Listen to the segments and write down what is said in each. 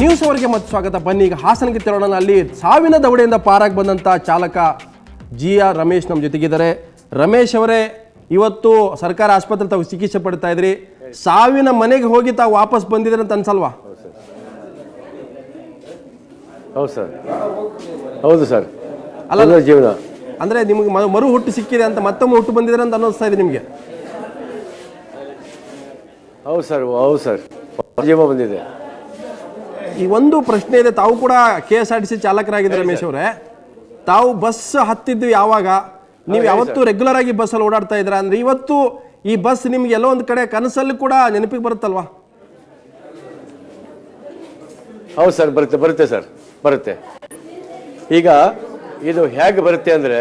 News ಅವರಿಗೆ ಮತ್ತೆ ಸ್ವಾಗತ. ಬನ್ನಿ ಈಗ ಹಾಸನಕ್ಕೆ ತೆರಳೋಣ. ಅಲ್ಲಿ ಸಾವಿನ ದವಡೆಯಿಂದ ಪಾರಾಗಿ ಬಂದಂಥ ಚಾಲಕ GR ರಮೇಶ್ ನಮ್ಮ ಜೊತೆಗಿದ್ದಾರೆ. ರಮೇಶ್ ಅವರೇ, ಇವತ್ತು ಸರ್ಕಾರ ಆಸ್ಪತ್ರೆ ತಾವು ಚಿಕಿತ್ಸೆ ಪಡ್ತಾ ಇದ್ರಿ, ಸಾವಿನ ಮನೆಗೆ ಹೋಗಿ ತಾವು ವಾಪಸ್ ಬಂದಿದ್ರೆ ಅಂತ ಅನ್ಸಲ್ವಾ? ಹೌದು ಸರ್, ಹೌದು ಸರ್. ಅಲ್ಲ ಜೀವನ ಅಂದ್ರೆ ನಿಮ್ಗೆ ಮರು ಹುಟ್ಟು ಸಿಕ್ಕಿದೆ ಅಂತ, ಮತ್ತೊಮ್ಮೆ ಹುಟ್ಟು ಬಂದಿದ್ರೆ ಅಂತ ಅನ್ನಿಸ್ತಾ ಇದೆ ನಿಮಗೆ? ಹೌದು ಸರ್, ಹೌದು ಸರ್, ಜೀವ ಬಂದಿದೆ. ಈ ಒಂದು ಪ್ರಶ್ನೆ ಇದೆ, ತಾವು ಕೂಡ KSRTC ಚಾಲಕರಾಗಿದ್ದ ರಮೇಶ್ ಅವರೇ, ತಾವು ಬಸ್ ಹತ್ತಿದ್ದು ಯಾವಾಗ? ನೀವು ಯಾವತ್ತು ರೆಗ್ಯುಲರ್ ಆಗಿ ಬಸ್ಸಲ್ಲಿ ಓಡಾಡ್ತಾ ಇದ್ರ ಅಂದ್ರೆ ಇವತ್ತು ಈ ಬಸ್ ನಿಮ್ಗೆ ಎಲ್ಲೋ ಒಂದು ಕಡೆ ಕನಸಲ್ಲಿ ಕೂಡ ನೆನಪಿಗೆ ಬರುತ್ತಲ್ವಾ? ಹೌದು ಸರ್, ಬರುತ್ತೆ ಬರುತ್ತೆ ಸರ್, ಬರುತ್ತೆ. ಈಗ ಇದು ಹೇಗೆ ಬರುತ್ತೆ ಅಂದರೆ,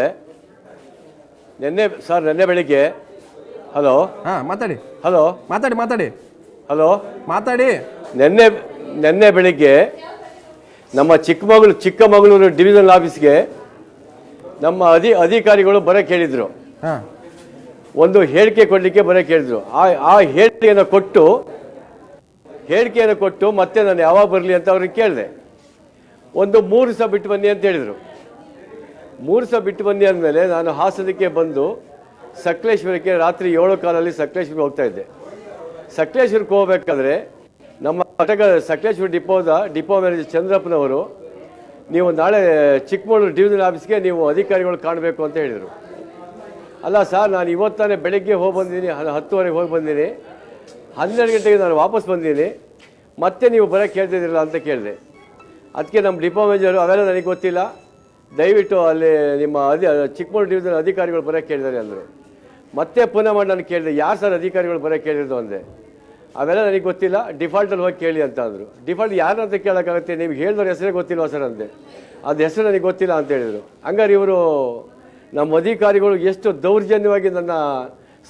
ನೆನ್ನೆ ಬೆಳಿಗ್ಗೆ ಹಲೋ ಮಾತಾಡಿ ಹಲೋ ಮಾತಾಡಿ ಮಾತಾಡಿ ಹಲೋ ಮಾತಾಡಿ ನೆನ್ನೆ ಬೆಳಿಗ್ಗೆ ನಮ್ಮ ಚಿಕ್ಕಮಗಳೂರು ಡಿವಿಷನಲ್ ಆಫೀಸ್ಗೆ ನಮ್ಮ ಅಧಿಕಾರಿಗಳು ಬರೋಕ್ಕೆ ಹೇಳಿದರು. ಒಂದು ಹೇಳಿಕೆ ಕೊಡಲಿಕ್ಕೆ ಬರೋಕ್ಕೆ ಹೇಳಿದ್ರು. ಆ ಹೇಳಿಕೆಯನ್ನು ಕೊಟ್ಟು ಮತ್ತೆ ನಾನು ಯಾವಾಗ ಬರಲಿ ಅಂತ ಅವ್ರಿಗೆ ಕೇಳಿದೆ. ಒಂದು 3 ದಿವಸ ಬಿಟ್ಟು ಬನ್ನಿ ಅಂತ ಹೇಳಿದರು. 3 ದಿವಸ ಬಿಟ್ಟು ಬನ್ನಿ ಅಂದಮೇಲೆ ನಾನು ಹಾಸನಕ್ಕೆ ಬಂದು ಸಕಲೇಶ್ವರಕ್ಕೆ ರಾತ್ರಿ 7 ಕಾಲಲ್ಲಿ ಸಕಲೇಶ್ವರಕ್ಕೆ ಹೋಗ್ತಾ ಇದ್ದೆ. ಸಕಲೇಶ್ವರಕ್ಕೆ ಹೋಗ್ಬೇಕಾದ್ರೆ ನಮ್ಮ ಸಕಲೇಶ್ವರ ಡಿಪೋ ಮ್ಯಾನೇಜರ್ ಚಂದ್ರಪ್ಪನವರು, ನೀವು ನಾಳೆ ಚಿಕ್ಕಮಗಳೂರು ಡಿವಿಷನಲ್ ಆಫೀಸ್ಗೆ ನೀವು ಅಧಿಕಾರಿಗಳು ಕಾಣಬೇಕು ಅಂತ ಹೇಳಿದರು. ಅಲ್ಲ ಸರ್, ನಾನು ಇವತ್ತಾನೆ ಬೆಳಗ್ಗೆ ಹೋಗಿ ಬಂದಿದ್ದೀನಿ, 10:30 ಹೋಗಿ ಬಂದೀನಿ, 12 ಗಂಟೆಗೆ ನಾನು ವಾಪಸ್ ಬಂದೀನಿ, ಮತ್ತೆ ನೀವು ಬರೋಕ್ಕೆ ಹೇಳ್ತಿದ್ದೀರಲ್ಲ ಅಂತ ಕೇಳಿದೆ. ಅದಕ್ಕೆ ನಮ್ಮ ಡಿಪೋ ಮ್ಯಾನೇಜರು, ಅವೆಲ್ಲ ನನಗೆ ಗೊತ್ತಿಲ್ಲ, ದಯವಿಟ್ಟು ಅಲ್ಲಿ ನಿಮ್ಮ ಚಿಕ್ಕಮಗಳೂರು ಡಿವಿಷನ್ ಅಧಿಕಾರಿಗಳು ಬರೋಕ್ಕೆ ಕೇಳಿದ್ದಾರೆ ಅಂದರು. ಮತ್ತೆ ಪುನಃ ಮಾಡಿ ನಾನು ಕೇಳಿದೆ, ಯಾರು ಸರ್ ಅಧಿಕಾರಿಗಳು ಬರೋಕ್ಕೆ ಕೇಳಿದ್ರು ಅಂದೆ. ಅವೆಲ್ಲ ನನಗೆ ಗೊತ್ತಿಲ್ಲ, ಡಿಫಾಲ್ಟಲ್ಲಿ ಹೋಗಿ ಕೇಳಿ ಅಂತ ಅಂದರು. ಡಿಫಾಲ್ಟ್ ಯಾರು ಅಂತ ಕೇಳೋಕ್ಕಾಗುತ್ತೆ, ನಿಮ್ಗೆ ಹೇಳಿದವ್ರ ಹೆಸರೇ ಗೊತ್ತಿಲ್ವಾ ಸರ್ ಅಂದೆ. ಅದು ಹೆಸರು ನನಗೆ ಗೊತ್ತಿಲ್ಲ ಅಂತ ಹೇಳಿದರು. ಹಂಗಾರೆ ಇವರು ನಮ್ಮ ಅಧಿಕಾರಿಗಳು ಎಷ್ಟು ದೌರ್ಜನ್ಯವಾಗಿ ನನ್ನ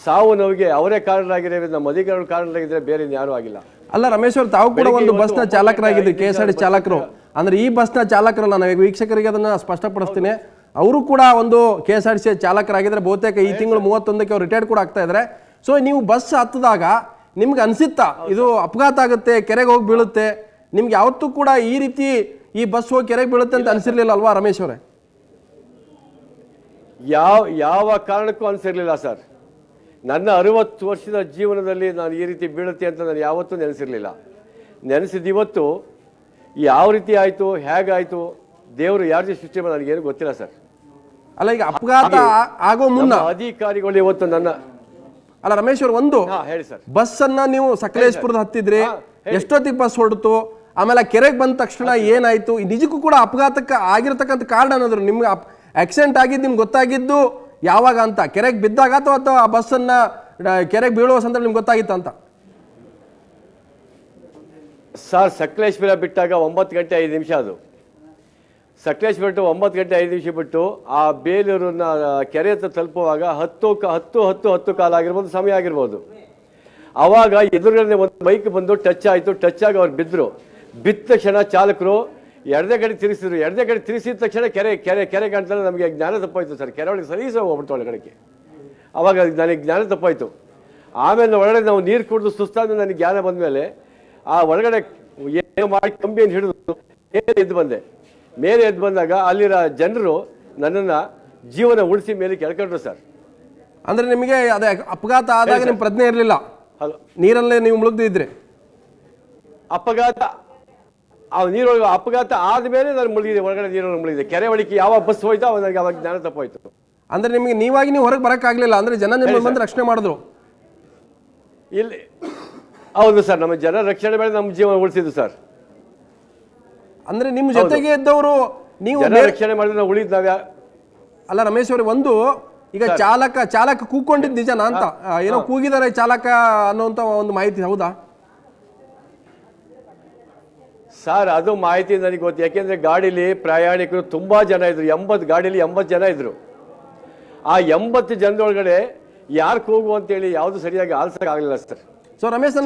ಸಾವು ನೋವಿಗೆ ಅವರೇ ಕಾರಣರಾಗಿದ್ದಾರೆ, ನಮ್ಮ ಅಧಿಕಾರಿಗಳು ಕಾರಣರಾಗಿದ್ದರೆ ಬೇರೆ ಯಾರೂ ಆಗಿಲ್ಲ. ಅಲ್ಲ ರಮೇಶ್ ಅವರು, ತಾವು ಕೂಡ ಒಂದು ಬಸ್ನ ಚಾಲಕರಾಗಿದ್ರಿ, KSRTC ಚಾಲಕರು. ಅಂದ್ರೆ ಈ ಬಸ್ನ ಚಾಲಕರಲ್ಲ, ನಾನು ವೀಕ್ಷಕರಿಗೆ ಅದನ್ನ ಸ್ಪಷ್ಟಪಡಿಸ್ತೀನಿ. ಅವರು ಕೂಡ ಒಂದು KSRTC ಚಾಲಕರಾಗಿದ್ರೆ, ಬಹುತೇಕ ಈ ತಿಂಗಳು 31ಕ್ಕೆ ಅವ್ರು ರಿಟೈರ್ಡ್ ಕೂಡ ಆಗ್ತಾ ಇದ್ದಾರೆ. ಸೊ ನೀವು ಬಸ್ ಹತ್ತಿದಾಗ ನಿಮ್ಗೆ ಅನ್ಸಿತ್ತಾ ಇದು ಅಪಘಾತ ಆಗುತ್ತೆ, ಕೆರೆಗೆ ಹೋಗಿ ಬೀಳುತ್ತೆ? ನಿಮ್ಗೆ ಯಾವತ್ತೂ ಕೂಡ ಈ ರೀತಿ ಈ ಬಸ್ ಹೋಗಿ ಕೆರೆಗೆ ಬೀಳುತ್ತೆ ಅಂತ ಅನ್ಸಿರ್ಲಿಲ್ಲ ಅಲ್ವಾ ರಮೇಶ್ ಅವರೇ? ಯಾವ ಕಾರಣಕ್ಕೂ ಅನ್ಸಿರ್ಲಿಲ್ಲ ಸರ್. ನನ್ನ 60 ವರ್ಷದ ಜೀವನದಲ್ಲಿ ನಾನು ಈ ರೀತಿ ಬೀಳುತ್ತೆ ಅಂತ ನಾನು ಯಾವತ್ತೂ ನೆನೆಸಿರ್ಲಿಲ್ಲ. ನೆನೆಸಿದ ಇವತ್ತು ಯಾವ ರೀತಿ ಆಯಿತು, ಹೇಗಾಯಿತು, ದೇವರು ಯಾರು ಸೃಷ್ಟಿ ಮಾಡಿ ನನಗೇನು ಗೊತ್ತಿಲ್ಲ ಸರ್. ಅಲ್ಲ, ಈಗ ಅಪಘಾತ ಆಗೋ ಮುನ್ನ ಅಧಿಕಾರಿಗಳು ಇವತ್ತು ನನ್ನ ಅಲ್ಲ ರಮೇಶ್ ಅವರು, ಒಂದು ಹೇಳಿ ಸರ್, ಬಸ್ ಅನ್ನ ನೀವು ಸಕಲೇಶ್ಪುರದ ಹತ್ತಿದ್ರಿ, ಎಷ್ಟೊತ್ತಿಗೆ ಬಸ್ ಹೊರಡ್ತು, ಆಮೇಲೆ ಕೆರೆಗೆ ಬಂದ ತಕ್ಷಣ ಏನಾಯ್ತು, ನಿಜಕ್ಕೂ ಕೂಡ ಅಪಘಾತಕ್ಕೆ ಆಗಿರತಕ್ಕಂಥ ಕಾರಣ ಅನ್ನೋದ್ರು ನಿಮ್ಗೆ ಆಕ್ಸಿಡೆಂಟ್ ಆಗಿದ್ದು ನಿಮ್ಗೆ ಗೊತ್ತಾಗಿದ್ದು ಯಾವಾಗ ಅಂತ? ಕೆರೆಗೆ ಬಿದ್ದಾಗ ಅಥವಾ ಆ ಬಸ್ಸನ್ನ ಕೆರೆಗೆ ಬೀಳುವ ಸಂದರ್ಭ ನಿಮ್ಗೆ ಗೊತ್ತಾಗಿತ್ತು ಅಂತ? ಸರ್, ಸಕಲೇಶ್ವರ ಬಿಟ್ಟಾಗ 9 ಗಂಟೆ 5 ನಿಮಿಷ. ಅದು ಸಕಲೇಶ್ವರ ಬಿಟ್ಟು 9 ಗಂಟೆ 5 ನಿಮಿಷ ಬಿಟ್ಟು ಆ ಬೇಲೂರನ್ನ ಕೆರೆ ಹತ್ರ ತಲುಪುವಾಗ 10 ಕಾಲ ಆಗಿರ್ಬೋದು, ಸಮಯ ಆಗಿರ್ಬೋದು. ಆವಾಗ ಎದುರುಗಡೆ ಒಂದು ಬೈಕ್ ಬಂದು ಟಚ್ ಆಯಿತು. ಟಚ್ ಆಗಿ ಅವ್ರು ಬಿದ್ದರು. ಬಿದ್ದ ತಕ್ಷಣ ಚಾಲಕರು ಎಡದೇ ಕಡೆ ತಿರುಗಿಸಿದ್ರು. ಎಡದೇ ಕಡೆ ತಿರುಗಿಸಿದ ತಕ್ಷಣ ಕೆರೆ ಕಾಣ್ತಾರೆ. ನಮಗೆ ಜ್ಞಾನ ತಪ್ಪಾಯಿತು ಸರ್. ಕೆರೆ ಒಳಗೆ ಸಲೀಸ ಹೋಗ್ಬಿಡ್ತು ಒಳಗಡೆಗೆ. ಆವಾಗ ನನಗೆ ಜ್ಞಾನ ತಪ್ಪಾಯಿತು. ಆಮೇಲೆ ಒಳಗಡೆ ನಾವು ನೀರು ಕುಡಿದು ಸುಸ್ತಾದ ನನಗೆ ಜ್ಞಾನ ಬಂದ ಮೇಲೆ ಆ ಒಳಗಡೆ ಏನು ಮಾಡಿ ಕಂಬಿಯನ್ನು ಹಿಡಿದು ಮೇಲೆ ಎದ್ದು ಬಂದಾಗ ಅಲ್ಲಿರೋ ಜನರು ನನ್ನನ್ನು ಜೀವನ ಉಳಿಸಿ ಮೇಲೆ ಕೆಳ್ಕೊಂಡ್ರು ಸರ್. ಅಂದ್ರೆ ನಿಮಗೆ ಅದೇ ಅಪಘಾತ ಆದಾಗ ನಿಮ್ಮ ಪ್ರಜ್ಞೆ ಇರಲಿಲ್ಲ, ನೀರಲ್ಲೇ ನೀವು ಮುಳುಗ್ದಿದ್ರಿ? ಅಪಘಾತ ನೀರೊಳಗೆ ಅಪಘಾತ ಆದಮೇಲೆ ನಾನು ಮುಳುಗಿದೆ, ಒಳಗಡೆ ನೀರೊಳಗೆ ಮುಳುಗಿದೆ. ಕೆರೆ ಒಳಗೆ ಯಾವ ಬಸ್ ಹೋಯ್ತು ನನಗೆ ಅವಾಗ ಜ್ಞಾನ ತಪ್ಪಾಯ್ತು. ಅಂದ್ರೆ ನಿಮಗೆ ನೀವಾಗಿ ನೀವು ಹೊರಗೆ ಬರೋಕ್ಕಾಗಲಿಲ್ಲ, ಅಂದ್ರೆ ಜನ ನಿಮ್ಮ ಬಂದು ರಕ್ಷಣೆ ಮಾಡಿದ್ರು? ಇಲ್ಲಿ ಹೌದು ಸರ್, ನಮ್ಮ ಜನ ರಕ್ಷಣೆ ಮೇಲೆ ನಮ್ಮ ಜೀವನ ಉಳಿಸಿದ್ದು ಸರ್. ಅಂದ್ರೆ ನಿಮ್ಮ ಜೊತೆಗೆ ಇದ್ದವರು ನೀವು ರಕ್ಷಣೆ ಮಾಡಿದ್ರೆ ನಾವು ಉಳಿದ್ ಅಲ್ಲ ರಮೇಶ್ ಅವ್ರಿಗೆ, ಒಂದು ಈಗ ಚಾಲಕ ಕೂಕೊಂಡಿದ್ದು ನಿಜನಾ ಅಂತ? ಏನೋ ಕೂಗಿದ್ದಾರೆ ಚಾಲಕ ಅನ್ನೋಂತ ಒಂದು ಮಾಹಿತಿ ಹೌದಾ ಸರ್? ಅದು ಮಾಹಿತಿ ನನಗೆ ಗೊತ್ತು. ಯಾಕೆಂದ್ರೆ ಗಾಡಿಲಿ ಪ್ರಯಾಣಿಕರು ತುಂಬಾ ಜನ ಇದ್ರು. 80 ಗಾಡಿಲಿ 80 ಜನ ಇದ್ರು. ಆ 80 ಜನದೊಳಗಡೆ ಯಾರು ಕೂಗು ಅಂತೇಳಿ ಯಾವುದು ಸರಿಯಾಗಿ ಆಲ್ಸಕ್ ಆಗಲಿಲ್ಲ ಸರ್. ಸೊ ರಮೇಶ್,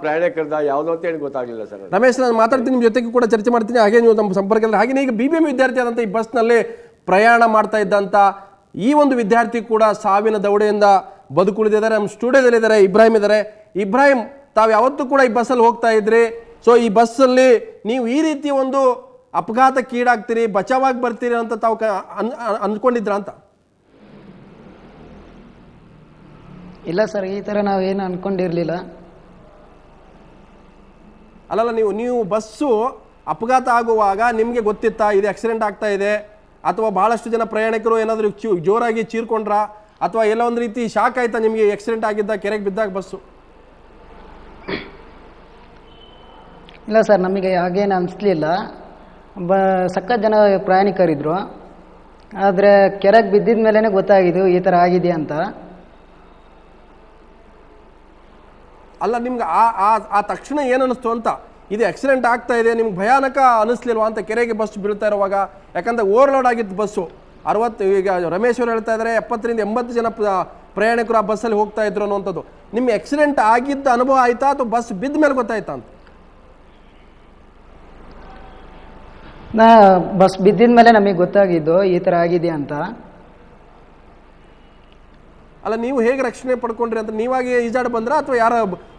ಪ್ರಯಾಣಿಕರದ ಯಾವುದು ಅಂತ ಹೇಳಿ ಗೊತ್ತಾಗಲಿಲ್ಲ ಸರ್. ರಮೇಶ್, ನಾನು ಮಾತಾಡ್ತೀನಿ, ನಿಮ್ಮ ಜೊತೆಗೆ ಕೂಡ ಚರ್ಚೆ ಮಾಡ್ತೀನಿ, ಹಾಗೆ ನೀವು ನಮ್ಮ ಸಂಪರ್ಕದಲ್ಲಿ. ಹಾಗೆ ಈಗ BBM ವಿದ್ಯಾರ್ಥಿ ಆದಂಥ ಈ ಬಸ್ನಲ್ಲಿ ಪ್ರಯಾಣ ಮಾಡ್ತಾ ಇದ್ದಂಥ ಈ ಒಂದು ವಿದ್ಯಾರ್ಥಿ ಕೂಡ ಸಾವಿನ ದವಡೆಯಿಂದ ಬದುಕುಳಿದಿದ್ದಾರೆ. ನಮ್ಮ ಸ್ಟುಡಿಯೋದಲ್ಲಿದ್ದಾರೆ ಇಬ್ರಾಹಿಂ ಇದ್ದಾರೆ. ಇಬ್ರಾಹಿಂ, ತಾವು ಯಾವತ್ತೂ ಕೂಡ ಈ ಬಸ್ಸಲ್ಲಿ ಹೋಗ್ತಾ ಇದ್ರಿ, ಸೊ ಈ ಬಸ್ಸಲ್ಲಿ ನೀವು ಈ ರೀತಿ ಒಂದು ಅಪಘಾತಕ್ಕೀಡಾಗ್ತೀರಿ, ಬಚಾವಾಗಿ ಬರ್ತೀರಿ ಅಂತ ತಾವು ಅಂದ್ಕೊಂಡಿದ್ರ ಅಂತ? ಇಲ್ಲ ಸರ್, ಈ ಥರ ನಾವೇನು ಅಂದ್ಕೊಂಡಿರಲಿಲ್ಲ. ಅಲ್ಲಲ್ಲ, ನೀವು ಬಸ್ಸು ಅಪಘಾತ ಆಗುವಾಗ ನಿಮಗೆ ಗೊತ್ತಿತ್ತಾ ಇದು ಆಕ್ಸಿಡೆಂಟ್ ಆಗ್ತಾ ಇದೆ, ಅಥವಾ ಬಹಳಷ್ಟು ಜನ ಪ್ರಯಾಣಿಕರು ಏನಾದರೂ ಜೋರಾಗಿ ಚೀರ್ಕೊಂಡ್ರಾ, ಅಥವಾ ಎಲ್ಲ ಒಂದು ರೀತಿ ಶಾಕ್ ಆಯ್ತಾ ನಿಮಗೆ ಆಕ್ಸಿಡೆಂಟ್ ಆಗಿದ್ದ ಕೆರೆಗೆ ಬಿದ್ದಾಗ ಬಸ್ಸು? ಇಲ್ಲ ಸರ್, ನಮಗೆ ಹಾಗೇನು ಅನಿಸ್ಲಿಲ್ಲ. ಸಖತ್ ಜನ ಪ್ರಯಾಣಿಕರಿದ್ದರು. ಆದರೆ ಕೆರೆಗೆ ಬಿದ್ದಿದ ಮೇಲೇ ಗೊತ್ತಾಗಿದ್ದು ಈ ಥರ ಆಗಿದೆ ಅಂತ. ಅಲ್ಲ, ನಿಮ್ಗೆ ಆ ತಕ್ಷಣ ಏನು ಅನ್ನಿಸ್ತು ಅಂತ? ಇದು ಆಕ್ಸಿಡೆಂಟ್ ಆಗ್ತಾ ಇದೆ, ನಿಮ್ಗೆ ಭಯಾನಕ ಅನಿಸ್ಲಿಲ್ವಾ ಅಂತ ಕೆರೆಗೆ ಬಸ್ ಬೀಳ್ತಾ ಇರುವಾಗ? ಯಾಕಂದ್ರೆ ಓವರ್ಲೋಡ್ ಆಗಿತ್ತು ಬಸ್ಸು. 60, ಈಗ ರಮೇಶ್ ಅವರು ಹೇಳ್ತಾ ಇದ್ದಾರೆ 70ರಿಂದ 80 ಜನ ಪ್ರಯಾಣಿಕರು ಆ ಬಸ್ಸಲ್ಲಿ ಹೋಗ್ತಾ ಇದ್ರು ಅನ್ನುವಂಥದ್ದು. ನಿಮ್ಗೆ ಆಕ್ಸಿಡೆಂಟ್ ಆಗಿದ್ದ ಅನುಭವ ಆಯ್ತಾ ಅಥವಾ ಬಸ್ ಬಿದ್ದ ಮೇಲೆ ಗೊತ್ತಾಯ್ತಾ ಅಂತ? ಬಸ್ ಬಿದ್ದಿದ ಮೇಲೆ ನಮಗೆ ಗೊತ್ತಾಗಿದ್ದು ಈ ಥರ ಆಗಿದೆ ಅಂತ. ಅಲ್ಲ, ನೀವು ಹೇಗೆ ರಕ್ಷಣೆ ಪಡ್ಕೊಂಡ್ರಿ ಅಂತ? ನೀವಾಗಿ ಈಜಾಡ್ ಬಂದ್ರ ಅಥವಾ ಯಾರ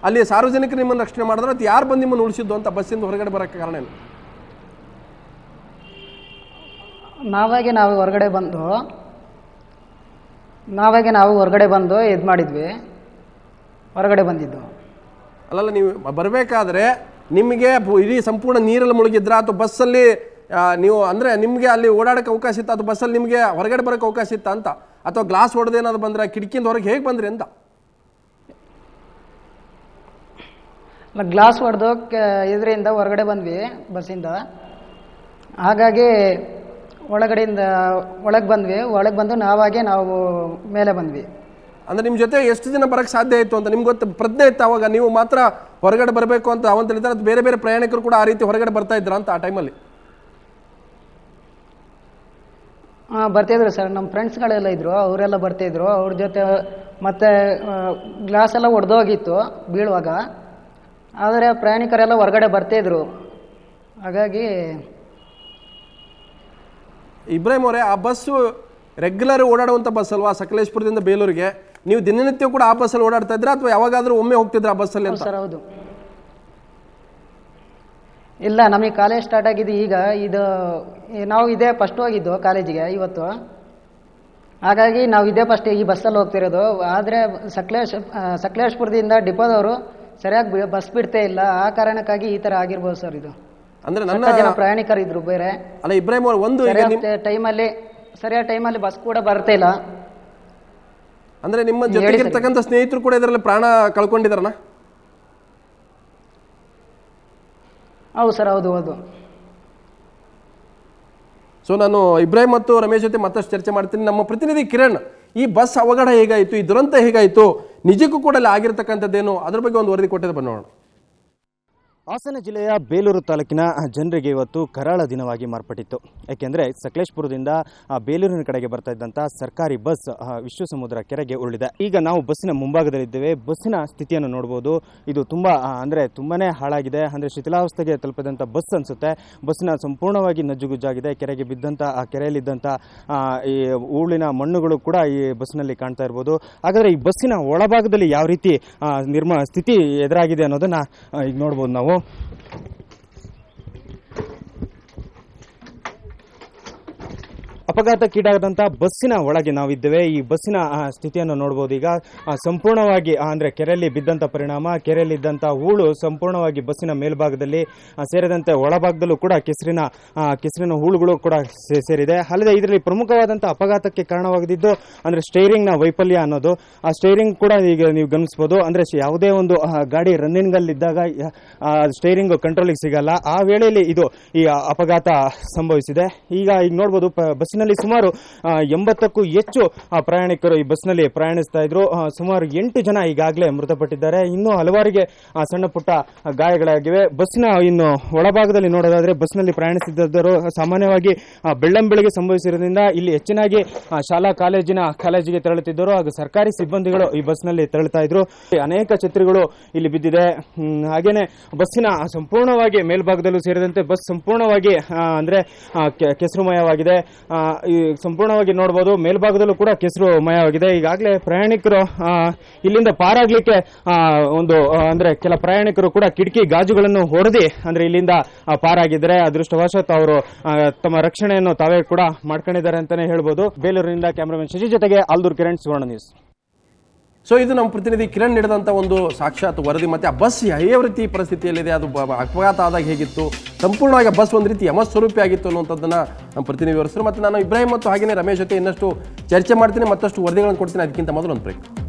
ಅಲ್ಲಿ ಸಾರ್ವಜನಿಕರು ನಿಮ್ಮನ್ನು ರಕ್ಷಣೆ ಮಾಡಿದ್ರೆ ಅಥವಾ ಯಾರು ಬಂದು ನಿಮ್ಮನ್ನು ಉಳಿಸಿದ್ದು ಅಂತ ಬಸ್ಸಿಂದ ಹೊರಗಡೆ ಬರೋಕ್ಕೆ ಕಾರಣ ಏನು? ನಾವು ಹೊರಗಡೆ ಬಂದು ಇದು ಮಾಡಿದ್ವಿ, ಹೊರಗಡೆ ಬಂದಿದ್ದು. ಅಲ್ಲಲ್ಲ, ನೀವು ಬರಬೇಕಾದ್ರೆ ನಿಮಗೆ ಇಡೀ ಸಂಪೂರ್ಣ ನೀರಲ್ಲಿ ಮುಳುಗಿದ್ರ ಅಥವಾ ಬಸ್ಸಲ್ಲಿ ನೀವು ಅಂದರೆ ನಿಮಗೆ ಅಲ್ಲಿ ಓಡಾಡೋಕ್ಕೆ ಅವಕಾಶ ಇತ್ತು, ಅಥವಾ ಬಸ್ಸಲ್ಲಿ ನಿಮಗೆ ಹೊರಗಡೆ ಬರೋಕ್ಕೆ ಅವಕಾಶ ಇತ್ತ ಅಂತ, ಅಥವಾ ಗ್ಲಾಸ್ ಹೊಡೆದೇನಾದ್ರು ಬಂದ್ರೆ ಕಿಟಕಿಯಿಂದ ಹೊರಗೆ ಹೇಗೆ ಬಂದ್ರಿ ಅಂತ? ಗ್ಲಾಸ್ ಹೊಡೆದು ಇದರಿಂದ ಹೊರಗಡೆ ಬಂದ್ವಿ ಬಸ್ಸಿಂದ. ಹಾಗಾಗಿ ಒಳಗೆ ಬಂದು ನಾವು ಮೇಲೆ ಬಂದ್ವಿ. ಅಂದರೆ ನಿಮ್ಮ ಜೊತೆ ಎಷ್ಟು ದಿನ ಬರೋಕ್ಕೆ ಸಾಧ್ಯ ಆಯಿತು ಅಂತ ನಿಮ್ಗೆ ಗೊತ್ತು? ಪ್ರಜ್ಞೆ ಇತ್ತು ಅವಾಗ? ನೀವು ಮಾತ್ರ ಹೊರಗಡೆ ಬರಬೇಕು ಅಂತ ಅವಂತ ಹೇಳಿದ್ರೆ ಅದು ಬೇರೆ ಬೇರೆ ಪ್ರಯಾಣಿಕರು ಕೂಡ ಆ ರೀತಿ ಹೊರಗಡೆ ಬರ್ತಾ ಇದ್ರ ಅಂತ ಆ ಟೈಮಲ್ಲಿ? ಬರ್ತಿದ್ರು ಸರ್, ನಮ್ಮ ಫ್ರೆಂಡ್ಸ್ಗಳೆಲ್ಲ ಇದ್ದರು, ಅವರೆಲ್ಲ ಬರ್ತಿದ್ರು. ಅವ್ರ ಜೊತೆ ಮತ್ತೆ ಗ್ಲಾಸ್ ಎಲ್ಲ ಒಡೆದೋಗಿತ್ತು ಬೀಳುವಾಗ. ಆದರೆ ಪ್ರಯಾಣಿಕರೆಲ್ಲ ಹೊರಗಡೆ ಬರ್ತಿದ್ರು. ಹಾಗಾಗಿ ಇಬ್ರಾಹಿಂ ಅವರೇ, ಆ ಬಸ್ಸು ರೆಗ್ಯುಲರ್ ಓಡಾಡುವಂಥ ಬಸ್ ಅಲ್ವಾ ಸಕಲೇಶ್ಪುರದಿಂದ ಬೇಲೂರಿಗೆ? ನೀವು ದಿನನಿತ್ಯ ಕೂಡ ಆ ಬಸ್ಸಲ್ಲಿ ಓಡಾಡ್ತಾ ಇದ್ರಾ ಅಥವಾ ಯಾವಾಗಾದರೂ ಒಮ್ಮೆ ಹೋಗ್ತಿದ್ರ ಆ ಬಸ್ಸಲ್ಲಿ ಅಂತ? ಸರ್ ಹೌದು. ಇಲ್ಲ, ನಮಗೆ ಕಾಲೇಜ್ ಸ್ಟಾರ್ಟ್ ಆಗಿದ್ದು ಈಗ. ನಾವು ಇದೇ ಫಸ್ಟ್ ಹೋಗಿದ್ದು ಕಾಲೇಜಿಗೆ ಇವತ್ತು. ಹಾಗಾಗಿ ನಾವು ಇದೇ ಫಸ್ಟ್ ಈ ಬಸ್ಸಲ್ಲಿ ಹೋಗ್ತಿರೋದು. ಆದರೆ ಸಕಲೇಶ್ಪುರದಿಂದ ಡಿಪೋದವರು ಸರಿಯಾಗಿ ಬಸ್ ಬಿಡ್ತೇ ಇಲ್ಲ. ಆ ಕಾರಣಕ್ಕಾಗಿ ಈ ಥರ ಆಗಿರ್ಬೋದು ಸರ್. ಇದು ಅಂದರೆ ಜನ ಪ್ರಯಾಣಿಕರಿದ್ರು ಬೇರೆ. ಅಲ್ಲ ಇಬ್ರಾಹಿಂ ಅವರು, ಒಂದು ಸರಿಯಾದ ಟೈಮಲ್ಲಿ ಬಸ್ ಕೂಡ ಬರ್ತಾ ಇಲ್ಲ. ಅಂದರೆ ನಿಮ್ಮ ಜೊತೆಗಿರ್ತಕ್ಕಂಥ ಸ್ನೇಹಿತರು ಕೂಡ ಇದರಲ್ಲಿ ಪ್ರಾಣ ಕಳ್ಕೊಂಡಿದಾರನ? ಹೌದು ಸರ್, ಹೌದು. ಸೊ ನಾನು ಇಬ್ರಾಹಿಂ ಮತ್ತು ರಮೇಶ್ ಜೊತೆ ಮತ್ತಷ್ಟು ಚರ್ಚೆ ಮಾಡ್ತೀನಿ. ನಮ್ಮ ಪ್ರತಿನಿಧಿ ಕಿರಣ್, ಈ ಬಸ್ ಅವಘಡ ಹೇಗಾಯಿತು, ಈ ದುರಂತ ಹೇಗಾಯಿತು, ನಿಜಕ್ಕೂ ಕೂಡ ಅಲ್ಲಿ ಆಗಿರ್ತಕ್ಕಂಥದ್ದೇನು, ಅದ್ರ ಬಗ್ಗೆ ಒಂದು ವರದಿ ಕೊಟ್ಟಿದ್ದು ಬನ್ನೋಣ. ಹಾಸನ ಜಿಲ್ಲೆಯ ಬೇಲೂರು ತಾಲೂಕಿನ ಜನರಿಗೆ ಇವತ್ತು ಕರಾಳ ದಿನವಾಗಿ ಮಾರ್ಪಟ್ಟಿತ್ತು. ಯಾಕೆಂದರೆ ಸಕಲೇಶ್ಪುರದಿಂದ ಬೇಲೂರಿನ ಕಡೆಗೆ ಬರ್ತಾ ಇದ್ದಂಥ ಸರ್ಕಾರಿ ಬಸ್ ವಿಶ್ವಸಮುದ್ರ ಕೆರೆಗೆ ಉರುಳಿದೆ. ಈಗ ನಾವು ಬಸ್ಸಿನ ಮುಂಭಾಗದಲ್ಲಿದ್ದೇವೆ. ಬಸ್ಸಿನ ಸ್ಥಿತಿಯನ್ನು ನೋಡ್ಬೋದು. ಇದು ತುಂಬಾ ಹಾಳಾಗಿದೆ. ಅಂದರೆ ಶಿಥಿಲಾವಸ್ಥೆಗೆ ತಲುಪಿದಂಥ ಬಸ್ ಅನಿಸುತ್ತೆ. ಬಸ್ಸಿನ ಸಂಪೂರ್ಣವಾಗಿ ನಜ್ಜುಗುಜ್ಜಾಗಿದೆ. ಕೆರೆಗೆ ಬಿದ್ದಂಥ ಆ ಕೆರೆಯಲ್ಲಿದ್ದಂಥ ಈ ಹೂಳಿನ ಮಣ್ಣುಗಳು ಕೂಡ ಈ ಬಸ್ಸಿನಲ್ಲಿ ಕಾಣ್ತಾ ಇರ್ಬೋದು. ಹಾಗಾದರೆ ಈ ಬಸ್ಸಿನ ಒಳಭಾಗದಲ್ಲಿ ಯಾವ ರೀತಿ ಸ್ಥಿತಿ ಎದುರಾಗಿದೆ ಅನ್ನೋದನ್ನು ಈಗ ನೋಡ್ಬೋದು ನಾವು. ಅಪಘಾತಕ್ಕೀಡಾದಂಥ ಬಸ್ಸಿನ ಒಳಗೆ ನಾವಿದ್ದೇವೆ. ಈ ಬಸ್ಸಿನ ಸ್ಥಿತಿಯನ್ನು ನೋಡ್ಬೋದು. ಈಗ ಸಂಪೂರ್ಣವಾಗಿ ಅಂದರೆ ಕೆರೆಯಲ್ಲಿ ಬಿದ್ದಂಥ ಪರಿಣಾಮ ಕೆರೆಯಲ್ಲಿದ್ದಂಥ ಹೂಳು ಸಂಪೂರ್ಣವಾಗಿ ಬಸ್ಸಿನ ಮೇಲ್ಭಾಗದಲ್ಲಿ ಸೇರಿದಂತೆ ಒಳಭಾಗದಲ್ಲೂ ಕೂಡ ಕೆಸರಿನ ಹೂಳುಗಳು ಕೂಡ ಸೇರಿದೆ. ಅಲ್ಲದೆ ಇದರಲ್ಲಿ ಪ್ರಮುಖವಾದಂಥ ಅಪಘಾತಕ್ಕೆ ಕಾರಣವಾಗಿದ್ದು ಅಂದರೆ ಸ್ಟೇರಿಂಗ್ನ ವೈಫಲ್ಯ ಅನ್ನೋದು. ಆ ಸ್ಟೇರಿಂಗ್ ಕೂಡ ಈಗ ನೀವು ಗಮನಿಸ್ಬೋದು. ಅಂದರೆ ಯಾವುದೇ ಒಂದು ಗಾಡಿ ರನ್ನಿಂಗಲ್ಲಿದ್ದಾಗ ಸ್ಟೇರಿಂಗ್ ಕಂಟ್ರೋಲಿಗೆ ಸಿಗಲ್ಲ. ಆ ವೇಳೆಯಲ್ಲಿ ಈ ಅಪಘಾತ ಸಂಭವಿಸಿದೆ. ಈಗ ನೋಡ್ಬೋದು ಬಸ್ಸಿನಲ್ಲಿ ಸುಮಾರು 80ಕ್ಕೂ ಹೆಚ್ಚು ಪ್ರಯಾಣಿಕರು ಈ ಬಸ್ನಲ್ಲಿ ಪ್ರಯಾಣಿಸ್ತಾ ಇದ್ರು. ಸುಮಾರು 8 ಜನ ಈಗಾಗಲೇ ಮೃತಪಟ್ಟಿದ್ದಾರೆ. ಇನ್ನೂ ಹಲವಾರಿಗೆ ಸಣ್ಣ ಪುಟ್ಟ ಗಾಯಗಳಾಗಿವೆ. ಬಸ್ಸಿನ ಇನ್ನು ಒಳಭಾಗದಲ್ಲಿ ನೋಡೋದಾದ್ರೆ ಬಸ್ನಲ್ಲಿ ಪ್ರಯಾಣಿಸಿದ್ದವರು ಸಾಮಾನ್ಯವಾಗಿ ಬೆಳ್ಳಂಬೆಳಗ್ಗೆ ಸಂಭವಿಸಿರೋದ್ರಿಂದ ಇಲ್ಲಿ ಹೆಚ್ಚಿನಾಗಿ ಶಾಲಾ ಕಾಲೇಜಿಗೆ ತೆರಳುತ್ತಿದ್ದರು. ಹಾಗೂ ಸರ್ಕಾರಿ ಸಿಬ್ಬಂದಿಗಳು ಈ ಬಸ್ನಲ್ಲಿ ತೆರಳುತ್ತಾ ಇದ್ರು. ಅನೇಕ ಛತ್ರಿಗಳು ಇಲ್ಲಿ ಬಿದ್ದಿದೆ. ಹಾಗೇನೆ ಬಸ್ಸಿನ ಸಂಪೂರ್ಣವಾಗಿ ಮೇಲ್ಭಾಗದಲ್ಲೂ ಸೇರಿದಂತೆ ಬಸ್ ಸಂಪೂರ್ಣವಾಗಿ ಅಂದ್ರೆ ಕೆಸರುಮಯವಾಗಿದೆ. ಈ ಸಂಪೂರ್ಣವಾಗಿ ನೋಡಬಹುದು, ಮೇಲ್ಭಾಗದಲ್ಲೂ ಕೂಡ ಕೆಸರು ಮಯವಾಗಿದೆ. ಈಗಾಗಲೇ ಪ್ರಯಾಣಿಕರು ಇಲ್ಲಿಂದ ಪಾರಾಗ್ಲಿಕ್ಕೆ ಅಂದ್ರೆ ಕೆಲ ಪ್ರಯಾಣಿಕರು ಕೂಡ ಕಿಟಕಿ ಗಾಜುಗಳನ್ನು ಹೊಡೆದಿ ಅಂದ್ರೆ ಇಲ್ಲಿಂದ ಪಾರಾಗಿದ್ದಾರೆ. ಅದೃಷ್ಟವಶಾತ್ ಅವರು ತಮ್ಮ ರಕ್ಷಣೆಯನ್ನು ತಾವೇ ಕೂಡ ಮಾಡ್ಕೊಂಡಿದ್ದಾರೆ ಅಂತಾನೆ ಹೇಳ್ಬೋದು. ಬೇಲೂರಿನಿಂದ ಕ್ಯಾಮರಾಮನ್ ಶಶಿ ಜೊತೆಗೆ ಆಲ್ದೂರ್ ಕಿರಣ್, ಸುವರ್ಣ ನ್ಯೂಸ್. ಸೊ ಇದು ನಮ್ಮ ಪ್ರತಿನಿಧಿ ಕಿರಣ್ ನೀಡಿದಂಥ ಒಂದು ಸಾಕ್ಷಾತ್ ವರದಿ. ಮತ್ತು ಆ ಬಸ್ ಯಾವ ರೀತಿ ಪರಿಸ್ಥಿತಿಯಲ್ಲಿದೆ, ಅದು ಅಪಘಾತ ಆದಾಗ ಹೇಗಿತ್ತು, ಸಂಪೂರ್ಣವಾಗಿ ಬಸ್ ಒಂದು ರೀತಿ ಯಮಸ್ವರೂಪಿ ಆಗಿತ್ತು ಅನ್ನುವಂಥದ್ದನ್ನು ನಮ್ಮ ಪ್ರತಿನಿಧಿ ವಿವರಿಸಿದ್ರು. ಮತ್ತು ನಾನು ಇಬ್ರಾಹಿಂ ಮತ್ತು ಹಾಗೆಯೇ ರಮೇಶ್ ಜೊತೆ ಇನ್ನಷ್ಟು ಚರ್ಚೆ ಮಾಡ್ತೀನಿ, ಮತ್ತಷ್ಟು ವರದಿಗಳನ್ನು ಕೊಡ್ತೀನಿ. ಅದಕ್ಕಿಂತ ಮೊದಲು ಒಂದು ಬ್ರೇಕ್.